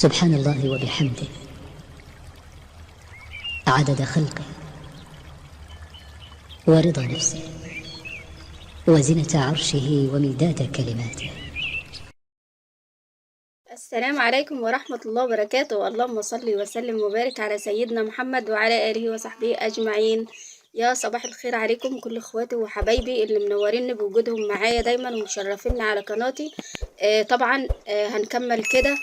سبحان الله وبحمده عدد خلقه ورضا نفسه وزنة عرشه ومداد كلماته. السلام عليكم ورحمة الله وبركاته. اللهم صل وسلم وبارك على سيدنا محمد وعلى آله وصحبه أجمعين. يا صباح الخير عليكم كل اخواتي وحبايبي اللي منورين بوجودهم معايا دايما ومشرفين على قناتي. طبعا هنكمل كده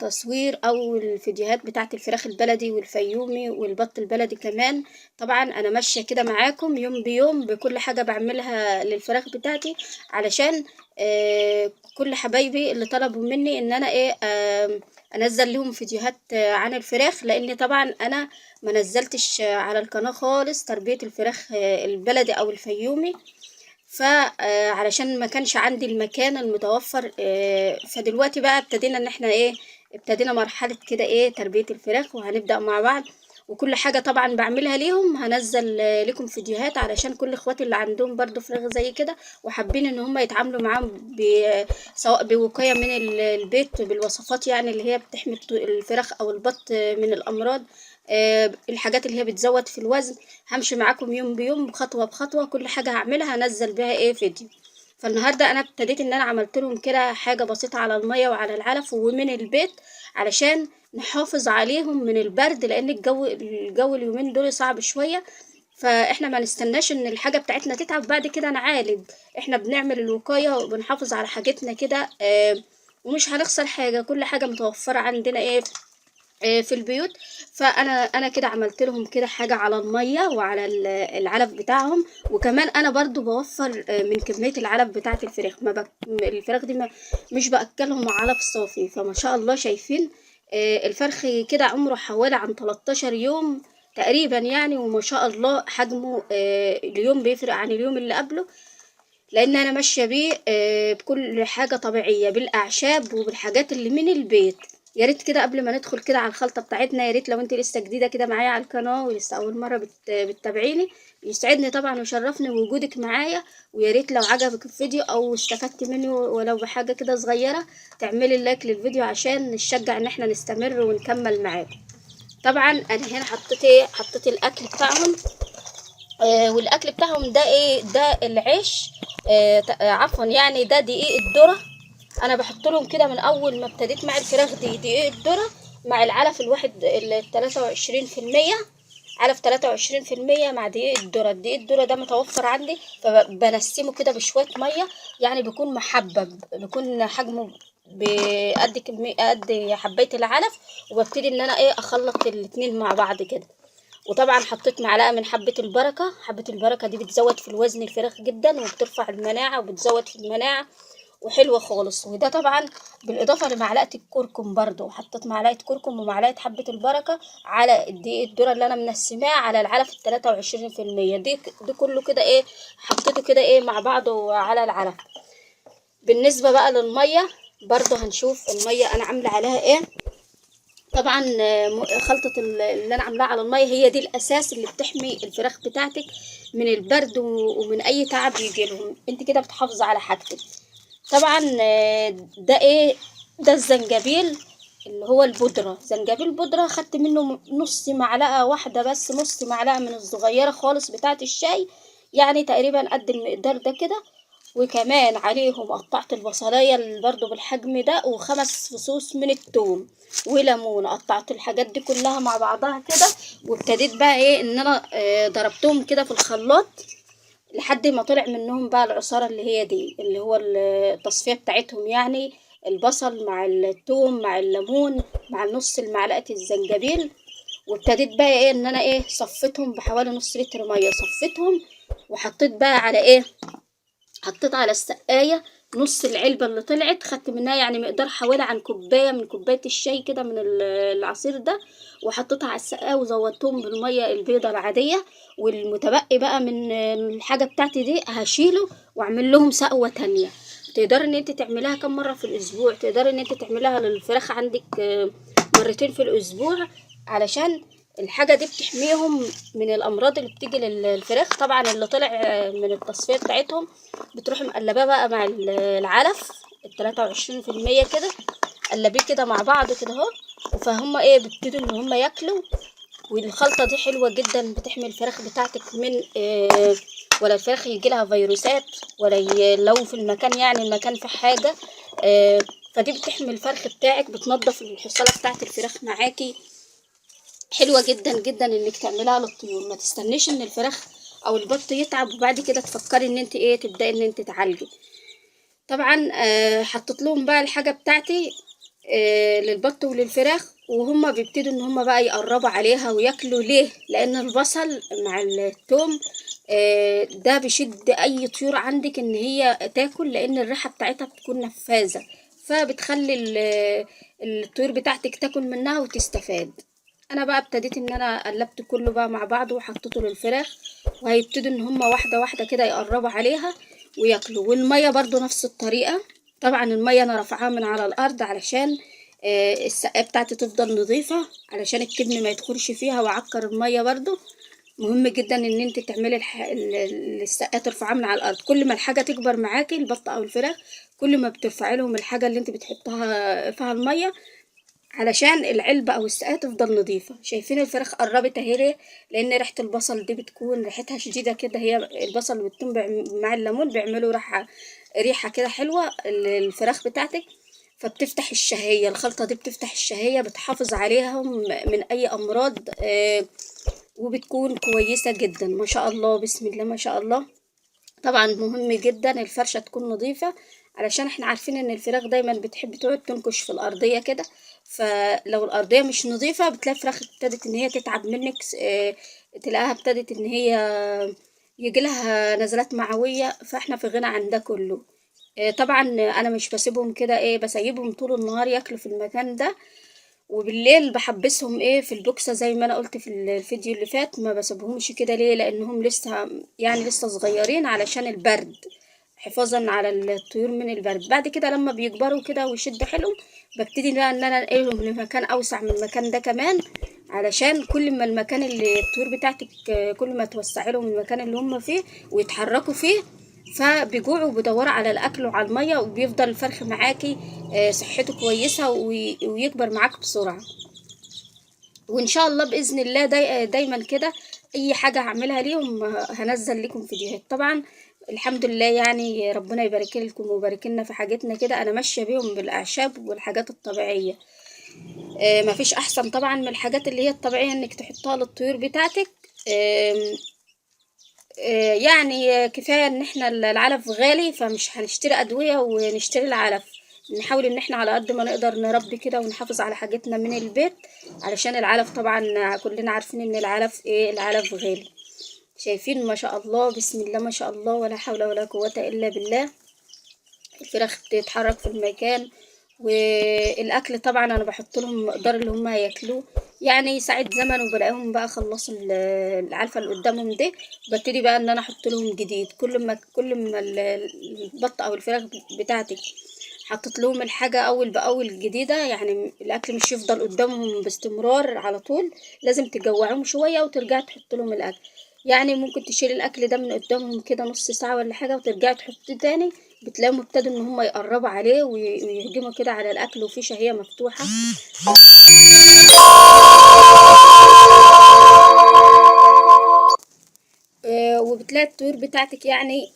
تصوير او الفيديوهات بتاعت الفراخ البلدي والفيومي والبط البلدي كمان. طبعا انا ماشيه كده معاكم يوم بيوم بكل حاجه بعملها للفراخ بتاعتي علشان كل حبايبي اللي طلبوا مني ان انا انزل لهم فيديوهات عن الفراخ، لان طبعا انا ما نزلتش على القناه خالص تربيه الفراخ البلدي او الفيومي، فعلشان ما كانش عندي المكان المتوفر. فدلوقتي بقى ابتدينا ان احنا ابتدينا مرحلة كده تربية الفراخ، وهنبدأ مع بعض. وكل حاجة طبعا بعملها ليهم هنزل لكم فيديوهات علشان كل اخواتي اللي عندهم برضو فراخ زي كده وحابين ان هم يتعاملوا معاهم سواء بوقاية من البيت بالوصفات، يعني اللي هي بتحمي الفراخ او البط من الامراض. الحاجات اللي هي بتزود في الوزن. همشي معاكم يوم بيوم خطوة بخطوة، كل حاجة هعملها هنزل بيها فيديو. فالنهاردة انا ابتديت ان انا عملت لهم كده حاجة بسيطة على المية وعلى العلف ومن البيت علشان نحافظ عليهم من البرد، لان الجو اليومين دول صعب شوية. فاحنا ما نستناش ان الحاجة بتاعتنا تتعب بعد كده نعالج. احنا بنعمل الوقاية وبنحافظ على حاجتنا كده، ومش هنخسر حاجة، كل حاجة متوفرة عندنا في البيوت. فانا كده عملت لهم كده حاجه على الميه وعلى العلف بتاعهم. وكمان انا برضو بوفر من كميه العلف بتاعه الفراخ. ما الفراخ دي مش باكلهم علف صافي. فما شاء الله شايفين الفرخ كده عمره حوالي عن 13 يوم تقريبا يعني، وما شاء الله حجمه اليوم بيفرق عن اليوم اللي قبله، لان انا ماشيه بيه بكل حاجه طبيعيه بالاعشاب وبالحاجات اللي من البيت. يا ريت كده قبل ما ندخل كده على الخلطه بتاعتنا، يا ريت لو انت لسه جديده كده معايا على القناه ولسه اول مره بتتابعيني، يسعدني طبعا وشرفني وجودك معايا. ويا ريت لو عجبك الفيديو او استفدت منه ولو بحاجه كده صغيره تعملي لايك للفيديو عشان نشجع ان احنا نستمر ونكمل معاكم. طبعا انا هنا حطيت الاكل بتاعهم. والاكل بتاعهم ده ده العيش. عفوا يعني ده دقيق الذره. انا بحط لهم كده من اول ما ابتديت مع الفراخ دي دقيق الذره مع العلف الواحد 23%. علف 23% مع دقيق الذره. الدقيق الذره ده متوفر عندي، فبنسمه كده بشويه ميه، يعني بيكون محبب، بيكون حجمه بقد كمية قد حبايه العلف. وببتدي ان انا اخلط الاتنين مع بعض كده. وطبعا حطيت معلقه من حبه البركه. حبه البركه دي بتزود في الوزن الفراخ جدا وبترفع المناعه وبتزود في المناعه وحلوه خالص. وده طبعا بالاضافه لمعلقه الكركم، برضو حطيت معلقه كركم ومعلقه حبه البركه على الدقيق الذره اللي انا منسماه على العلف 23%. دي كله كده حطيته كده مع بعضه على العلف. بالنسبه بقى للميه، برضو هنشوف الميه انا عامله عليها طبعا خلطة اللي انا عاملاها على المية هي دي الاساس اللي بتحمي الفراخ بتاعتك من البرد ومن اي تعب يجي لهم. انت كده بتحافظي على حاجتك. طبعا ده ده الزنجبيل اللي هو البودرة. زنجبيل بودرة خدت منه نص معلقة واحدة بس، نص معلقة من الصغيرة خالص بتاعة الشاي، يعني تقريبا قد المقدار ده كده. وكمان عليهم قطعت البصلايه برضو بالحجم ده وخمس فصوص من الثوم وليمون. قطعت الحاجات دي كلها مع بعضها كده، وابتديت بقى ان انا ضربتهم كده في الخلاط لحد ما طلع منهم بقى العصارة اللي هي دي اللي هو التصفية بتاعتهم، يعني البصل مع الثوم مع الليمون مع نص المعلقة الزنجبيل. وابتديت بقى ان انا صفيتهم بحوالي نص لتر مية، صفيتهم وحطيت بقى على حطيت على السقاية نص العلبة اللي طلعت، خدت منها يعني مقدار حوالي عن كوباية من كوباية الشاي كده من العصير ده، وحطيتها على السقاية وزودتهم بالمية البيضة العادية. والمتبقي بقى من الحاجة بتاعتي دي هشيله واعمل لهم سقوة تانية. تقدر ان انت تعملها كم مرة في الاسبوع، تقدر ان انت تعملها للفراخ عندك مرتين في الاسبوع، علشان الحاجة دي بتحميهم من الأمراض اللي بتيجي للفراخ. طبعا اللي طلع من التصفية بتاعتهم بتروح مقلباه بقى مع العلف 23% كده، بتقلبيه كده مع بعض كده اهو، فهم ايه بيبتدوا ان هم ياكلوا. والخلطه دي حلوه جدا، بتحمي الفراخ بتاعتك من ولا الفراخ يجي لها فيروسات، ولا لو في المكان يعني المكان في حاجه. فدي بتحمي الفرخ بتاعك، بتنظف الحصاله بتاعت الفراخ معاكي. حلوه جدا جدا انك تعملها للطيور. ما تستنيش ان الفراخ او البط يتعب وبعد كده تفكري ان انت ايه تبداي ان انت تعالجي. طبعا حطيت لهم بقى الحاجه بتاعتي للبط وللفراخ، وهما بيبتدوا ان هما بقى يقربوا عليها وياكلوا. ليه؟ لان البصل مع الثوم ده بيشد اي طيور عندك ان هي تاكل، لان الريحه بتاعتها بتكون نفاذه، فبتخلي الطيور بتاعتك تاكل منها وتستفاد. انا بقى ابتديت ان انا قلبت كله بقى مع بعضه وحطيته للفراخ، وهيبتدوا ان هما واحده واحده كده يقربوا عليها وياكلوا. والميه برضو نفس الطريقه. طبعا الميه انا رافعاها من على الارض علشان السقايه بتاعتي تفضل نظيفه، علشان الكدن ما يدخلش فيها وعكر الميه برضو. مهم جدا ان انت تعملي السقايه ترفعها من على الارض. كل ما الحاجه تكبر معاكي البط او الفراخ، كل ما بترفعي لهم الحاجه اللي انت بتحطها فيها الميه، علشان العلبة او السقاية تفضل نظيفة. شايفين الفراخ قربت اهي، لان ريحة البصل دي بتكون ريحتها شديدة كده. هي البصل والثوم مع الليمون بيعملوا ريحة كده حلوة الفراخ بتاعتك، فبتفتح الشهية. الخلطة دي بتفتح الشهية، بتحافظ عليهم من اي امراض، وبتكون كويسة جدا. ما شاء الله بسم الله ما شاء الله. طبعا مهم جدا الفرشة تكون نظيفة، علشان احنا عارفين ان الفراخ دايما بتحب تقعد تنكش في الارضية كده. فلو الارضية مش نظيفة بتلاقي الفراخ ابتدت ان هي تتعب منك، تلاقيها ابتدت ان هي يجيلها نزلات معوية. فاحنا في غنى عن ده كله. طبعا انا مش بسيبهم كده، بسيبهم طول النهار ياكلوا في المكان ده، وبالليل بحبسهم في البوكسة زي ما انا قلت في الفيديو اللي فات. ما بسيبهمش كده ليه؟ لانهم لسه يعني لسه صغيرين، علشان البرد، حفاظا على الطيور من البرد. بعد كده لما بيكبروا كده ويشد حيلهم، ببتدي بقى ان انا انقلهم لمكان اوسع من المكان ده كمان، علشان كل ما المكان اللي الطيور بتاعتك كل ما توسعي لهم المكان اللي هم فيه ويتحركوا فيه، فبيجوعوا وبيدوروا على الاكل وعلى الميه، وبيفضل الفرخ معاكي صحته كويسه ويكبر معاك بسرعه. وان شاء الله باذن الله دايما كده اي حاجه هعملها ليهم هنزل لكم فيديوهات. طبعا الحمد لله يعني ربنا يبارك لكم ويبارك لنا في حاجتنا كده. انا ماشيه بيهم بالاعشاب والحاجات الطبيعيه. مفيش احسن طبعا من الحاجات اللي هي الطبيعيه انك تحطها للطيور بتاعتك. يعني كفايه ان احنا العلف غالي، فمش هنشتري ادويه ونشتري العلف. نحاول ان احنا على قد ما نقدر نربي كده ونحافظ على حاجتنا من البيت، علشان العلف طبعا كلنا عارفين ان العلف العلف غالي. شايفين ما شاء الله بسم الله ما شاء الله، ولا حول ولا قوه الا بالله. الفراخ بتتحرك في المكان. والاكل طبعا انا بحط لهم المقدار اللي هم هياكلوه. يعني ساعة زمن وبلاقيهم بقى خلصوا العلفة اللي قدامهم دي، ببتدي بقى ان انا احط لهم جديد. كل ما البط او الفراخ بتاعتي حطيت لهم الحاجة اول باول جديدة، يعني الاكل مش يفضل قدامهم باستمرار على طول، لازم تجوعهم شوية وترجع تحط لهم الاكل. يعني ممكن تشيل الاكل ده من قدامهم كده نص ساعة ولا حاجة وترجعي تحطيه تاني، بتلاقيهم ابتدوا ان هم يقربوا عليه ويهجموا كده على الاكل، وفي شهية مفتوحة. وبتلاقي الطيور بتاعتك يعني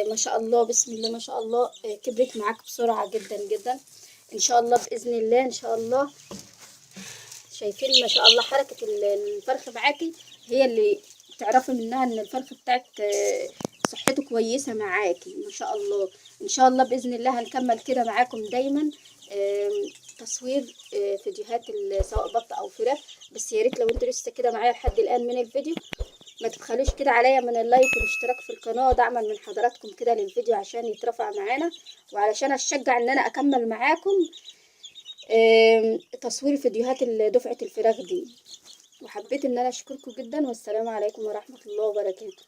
ما شاء الله بسم الله ما شاء الله كبرت معاك بسرعة جدا جدا. ان شاء الله باذن الله ان شاء الله. شايفين ما شاء الله حركة الفرخ معاكي هي اللي تعرفي منها ان الفرخ بتاعك صحته كويسة معاكي ما شاء الله. ان شاء الله باذن الله هنكمل كده معاكم دايما تصوير فيديوهات سواء بط او فراخ. بس يا ريت لو انتوا لسه كده معايا لحد الان من الفيديو، ما تبخلوش كده عليا من اللايك والاشتراك في القناة، دعما من حضراتكم كده للفيديو عشان يترفع معانا، وعلشان اشجع ان انا اكمل معاكم تصوير فيديوهات دفعة الفراخ دي. وحبيت ان انا اشكركم جدا، والسلام عليكم ورحمة الله وبركاته.